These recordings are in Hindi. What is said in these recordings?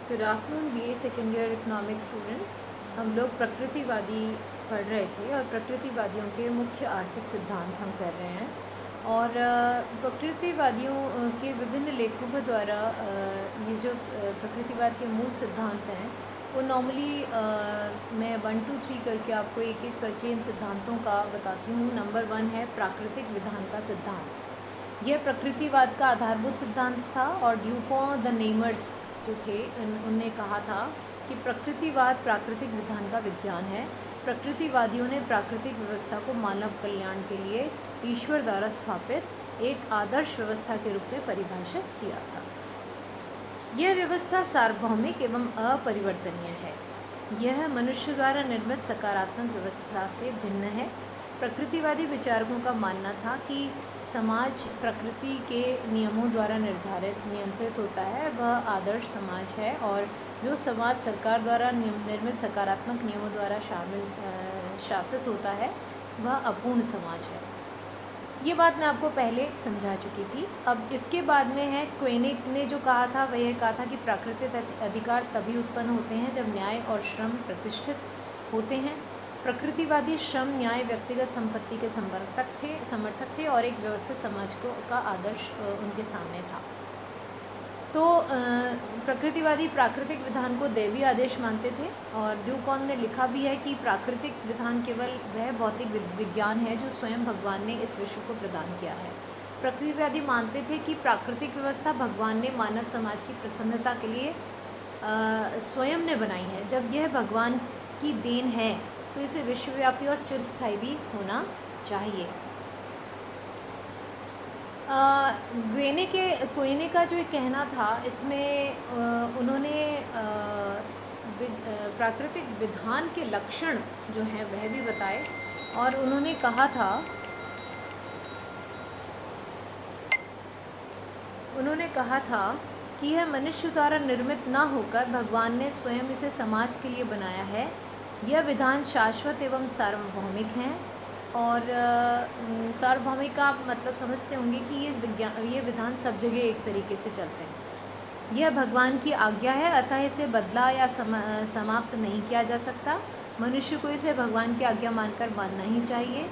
Good afternoon BA second year economics students. हम लोग प्रकृतिवादी पढ़ रहे थे और प्रकृतिवादियों के मुख्य आर्थिक सिद्धांत हम कर रहे हैं। और प्रकृतिवादियों के विभिन्न लेखकों द्वारा ये जो प्रकृतिवाद के मूल सिद्धांत हैं वो नॉर्मली मैं 1 2 3 करके आपको एक एक करके इन सिद्धांतों का बताती हूँ। नंबर 1 है प्राकृतिक विधान का सिद्धांत। यह प्रकृतिवाद का आधारभूत सिद्धांत था और ड्यूपॉन द नेमर्स जो थे उनने कहा था कि प्रकृतिवाद प्राकृतिक विधान का विज्ञान है। प्रकृतिवादियों ने प्राकृतिक व्यवस्था को मानव कल्याण के लिए ईश्वर द्वारा स्थापित एक आदर्श व्यवस्था के रूप में परिभाषित किया था। यह व्यवस्था सार्वभौमिक एवं अपरिवर्तनीय है। यह मनुष्य द्वारा निर्मित सकारात्मक व्यवस्था से भिन्न है। प्रकृतिवादी विचारकों का मानना था कि समाज प्रकृति के नियमों द्वारा नियंत्रित होता है, वह आदर्श समाज है, और जो समाज सरकार द्वारा निर्मित सकारात्मक नियमों द्वारा शासित होता है वह अपूर्ण समाज है। ये बात मैं आपको पहले समझा चुकी थी। अब इसके बाद में है क्वेने ने जो कहा था वह यह कहा था कि प्राकृतिक अधिकार तभी उत्पन्न होते हैं जब न्याय और श्रम प्रतिष्ठित होते हैं। प्रकृतिवादी श्रम न्याय व्यक्तिगत संपत्ति के समर्थक थे और एक व्यवस्थित समाज का आदर्श उनके सामने था। तो प्रकृतिवादी प्राकृतिक विधान को दैवी आदेश मानते थे और ड्यूपॉन ने लिखा भी है कि प्राकृतिक विधान केवल वह भौतिक विज्ञान है जो स्वयं भगवान ने इस विश्व को प्रदान किया है। प्रकृतिवादी मानते थे कि प्राकृतिक व्यवस्था भगवान ने मानव समाज की प्रसन्नता के लिए स्वयं ने बनाई है। जब यह भगवान की देन है तो इसे विश्वव्यापी और चिरस्थायी भी होना चाहिए। क्वेने का जो कहना था इसमें उन्होंने प्राकृतिक विधान के लक्षण जो हैं वह भी बताए और उन्होंने कहा था कि यह मनुष्य द्वारा निर्मित न होकर भगवान ने स्वयं इसे समाज के लिए बनाया है। यह विधान शाश्वत एवं सार्वभौमिक हैं और सार्वभौमिक का मतलब समझते होंगे कि ये विधान सब जगह एक तरीके से चलते हैं। यह भगवान की आज्ञा है, अतः इसे बदला या समाप्त नहीं किया जा सकता। मनुष्य को इसे भगवान की आज्ञा मानकर मानना ही चाहिए।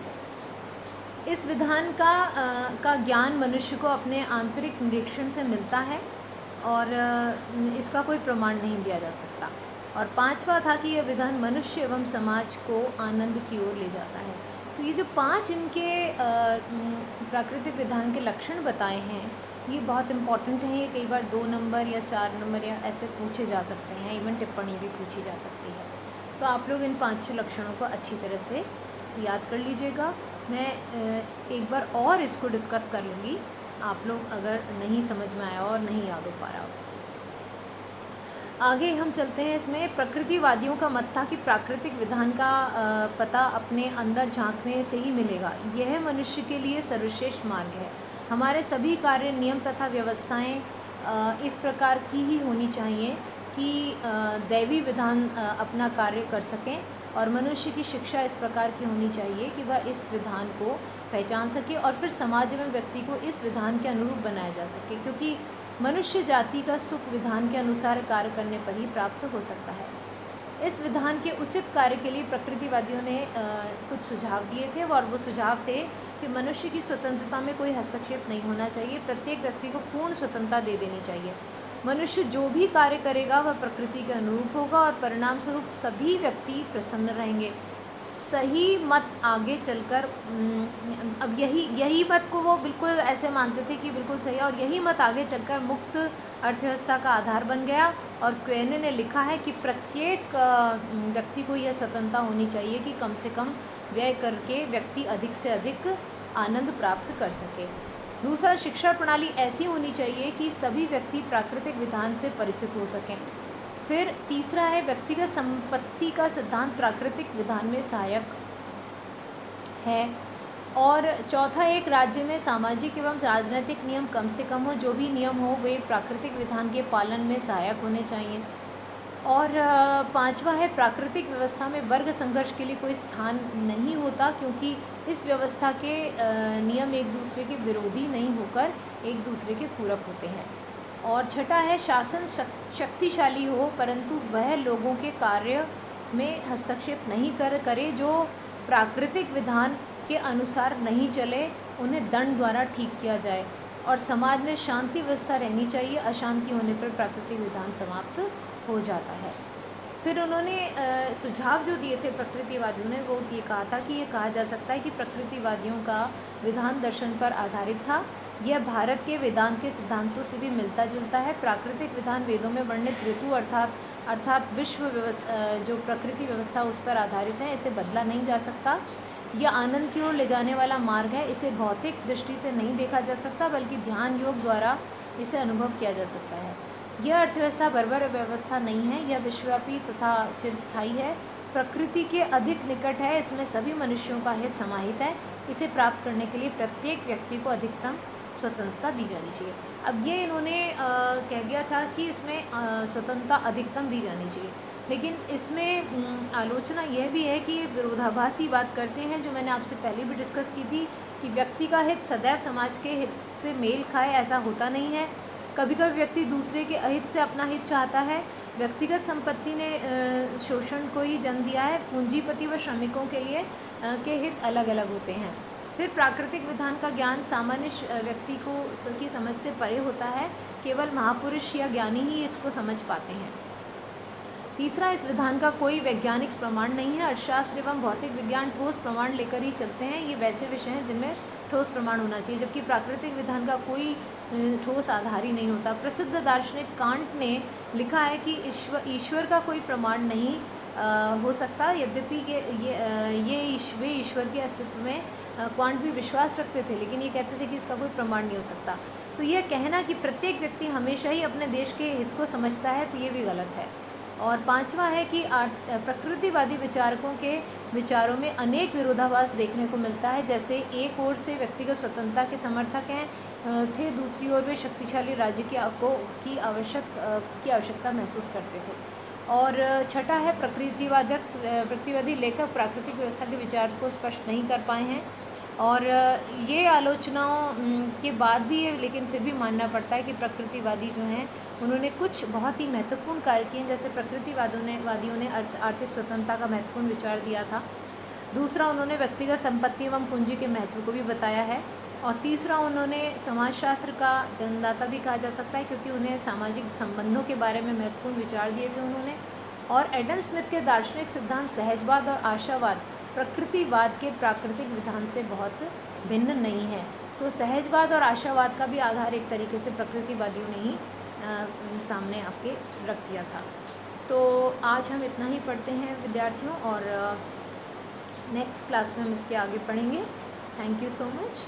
इस विधान का ज्ञान मनुष्य को अपने आंतरिक निरीक्षण से मिलता है और इसका कोई प्रमाण नहीं दिया जा सकता। और 5वां था कि यह विधान मनुष्य एवं समाज को आनंद की ओर ले जाता है। तो ये जो 5 इनके प्राकृतिक विधान के लक्षण बताए हैं ये बहुत इम्पॉर्टेंट हैं। ये कई बार 2 नंबर या 4 नंबर या ऐसे पूछे जा सकते हैं, इवन टिप्पणी भी पूछी जा सकती है। तो आप लोग इन 5 लक्षणों को अच्छी तरह से याद कर लीजिएगा। मैं एक बार और इसको डिस्कस कर लूँगी, आप लोग अगर नहीं समझ में आया और नहीं याद हो पा रहा हो। आगे हम चलते हैं। इसमें प्रकृतिवादियों का मत था कि प्राकृतिक विधान का पता अपने अंदर झांकने से ही मिलेगा। यह मनुष्य के लिए सर्वश्रेष्ठ मार्ग है। हमारे सभी कार्य, नियम तथा व्यवस्थाएं इस प्रकार की ही होनी चाहिए कि दैवी विधान अपना कार्य कर सकें और मनुष्य की शिक्षा इस प्रकार की होनी चाहिए कि वह इस विधान को पहचान सके और फिर समाज एवं व्यक्ति को इस विधान के अनुरूप बनाया जा सके, क्योंकि मनुष्य जाति का सुख विधान के अनुसार कार्य करने पर ही प्राप्त हो सकता है। इस विधान के उचित कार्य के लिए प्रकृतिवादियों ने कुछ सुझाव दिए थे और वो सुझाव थे कि मनुष्य की स्वतंत्रता में कोई हस्तक्षेप नहीं होना चाहिए। प्रत्येक व्यक्ति को पूर्ण स्वतंत्रता दे देनी चाहिए। मनुष्य जो भी कार्य करेगा वह प्रकृति के अनुरूप होगा और परिणाम स्वरूप सभी व्यक्ति प्रसन्न रहेंगे। सही मत आगे चलकर अब यही मत को वो बिल्कुल ऐसे मानते थे कि बिल्कुल सही है, और यही मत आगे चलकर मुक्त अर्थव्यवस्था का आधार बन गया। और क्वेने ने लिखा है कि प्रत्येक व्यक्ति को यह स्वतंत्रता होनी चाहिए कि कम से कम व्यय करके व्यक्ति अधिक से अधिक आनंद प्राप्त कर सके। दूसरा, शिक्षा प्रणाली ऐसी होनी चाहिए कि सभी व्यक्ति प्राकृतिक विधान से परिचित हो सकें। फिर तीसरा है व्यक्तिगत संपत्ति का सिद्धांत प्राकृतिक विधान में सहायक है। और चौथा, एक राज्य में सामाजिक एवं राजनीतिक नियम कम से कम हो, जो भी नियम हो वे प्राकृतिक विधान के पालन में सहायक होने चाहिए। और 5वां है प्राकृतिक व्यवस्था में वर्ग संघर्ष के लिए कोई स्थान नहीं होता, क्योंकि इस व्यवस्था के नियम एक दूसरे के विरोधी नहीं होकर एक दूसरे के पूरक होते हैं। और छठा है शासन शक्तिशाली हो परंतु वह लोगों के कार्य में हस्तक्षेप नहीं करे जो प्राकृतिक विधान के अनुसार नहीं चले, उन्हें दंड द्वारा ठीक किया जाए। और समाज में शांति व्यवस्था रहनी चाहिए, अशांति होने पर प्राकृतिक विधान समाप्त हो जाता है। फिर उन्होंने सुझाव जो दिए थे प्रकृतिवादियों ने, वो ये कहा था कि ये कहा जा सकता है कि प्रकृतिवादियों का विधान दर्शन पर आधारित था। यह भारत के वेदांत के सिद्धांतों से भी मिलता जुलता है। प्राकृतिक विधान वेदों में वर्णित ऋतु अर्थात विश्व जो प्रकृति व्यवस्था उस पर आधारित है, इसे बदला नहीं जा सकता। यह आनंद की ओर ले जाने वाला मार्ग है, इसे भौतिक दृष्टि से नहीं देखा जा सकता बल्कि ध्यान योग द्वारा इसे अनुभव किया जा सकता है। यह अर्थव्यवस्था बर्बर व्यवस्था नहीं है, यह विश्वव्यापी तथा चिरस्थायी है, प्रकृति के अधिक निकट है, इसमें सभी मनुष्यों का हित समाहित है। इसे प्राप्त करने के लिए प्रत्येक व्यक्ति को अधिकतम स्वतंत्रता दी जानी चाहिए। अब ये इन्होंने कह दिया था कि इसमें स्वतंत्रता अधिकतम दी जानी चाहिए, लेकिन इसमें आलोचना यह भी है कि विरोधाभासी बात करते हैं, जो मैंने आपसे पहले भी डिस्कस की थी कि व्यक्ति का हित सदैव समाज के हित से मेल खाए, ऐसा होता नहीं है। कभी कभी व्यक्ति दूसरे के अहित से अपना हित चाहता है। व्यक्तिगत संपत्ति ने शोषण को ही जन्म दिया है। पूंजीपति व श्रमिकों के लिए के हित अलग अलग होते हैं। फिर प्राकृतिक विधान का ज्ञान सामान्य व्यक्ति की समझ से परे होता है, केवल महापुरुष या ज्ञानी ही इसको समझ पाते हैं। तीसरा, इस विधान का कोई वैज्ञानिक प्रमाण नहीं है। अर्थशास्त्र एवं भौतिक विज्ञान ठोस प्रमाण लेकर ही चलते हैं। ये वैसे विषय हैं जिनमें ठोस प्रमाण होना चाहिए, जबकि प्राकृतिक विधान का कोई ठोस आधार ही नहीं होता। प्रसिद्ध दार्शनिक कांट ने लिखा है कि ईश्वर का कोई प्रमाण नहीं हो सकता। यद्यपि वे ईश्वर के अस्तित्व में क्वांट भी विश्वास रखते थे, लेकिन ये कहते थे कि इसका कोई प्रमाण नहीं हो सकता। तो यह कहना कि प्रत्येक व्यक्ति हमेशा ही अपने देश के हित को समझता है, तो ये भी गलत है। और पांचवा है कि प्रकृतिवादी विचारकों के विचारों में अनेक विरोधाभास देखने को मिलता है। जैसे एक ओर से व्यक्तिगत स्वतंत्रता के समर्थक थे, दूसरी ओर वे शक्तिशाली राज्य की आवश्यकता महसूस करते थे। और छठा है, प्रकृतिवादी लेखक प्राकृतिक व्यवस्था के विचार को स्पष्ट नहीं कर पाए हैं। और ये आलोचनाओं के बाद भी लेकिन फिर भी मानना पड़ता है कि प्रकृतिवादी जो हैं उन्होंने कुछ बहुत ही महत्वपूर्ण कार्य किए। जैसे प्रकृतिवादियों ने आर्थिक स्वतंत्रता का महत्वपूर्ण विचार दिया था। दूसरा, उन्होंने व्यक्तिगत संपत्ति एवं पूंजी के महत्व को भी बताया है। और तीसरा, उन्होंने समाजशास्त्र का जन्मदाता भी कहा जा सकता है, क्योंकि उन्हें सामाजिक संबंधों के बारे में महत्वपूर्ण विचार दिए थे उन्होंने। और एडम स्मिथ के दार्शनिक सिद्धांत सहजवाद और आशावाद प्रकृतिवाद के प्राकृतिक विधान से बहुत भिन्न नहीं है। तो सहजवाद और आशावाद का भी आधार एक तरीके से प्रकृतिवादियों ने ही सामने आपके रख दिया था। तो आज हम इतना ही पढ़ते हैं विद्यार्थियों, और नेक्स्ट क्लास में हम इसके आगे पढ़ेंगे। Thank you so much.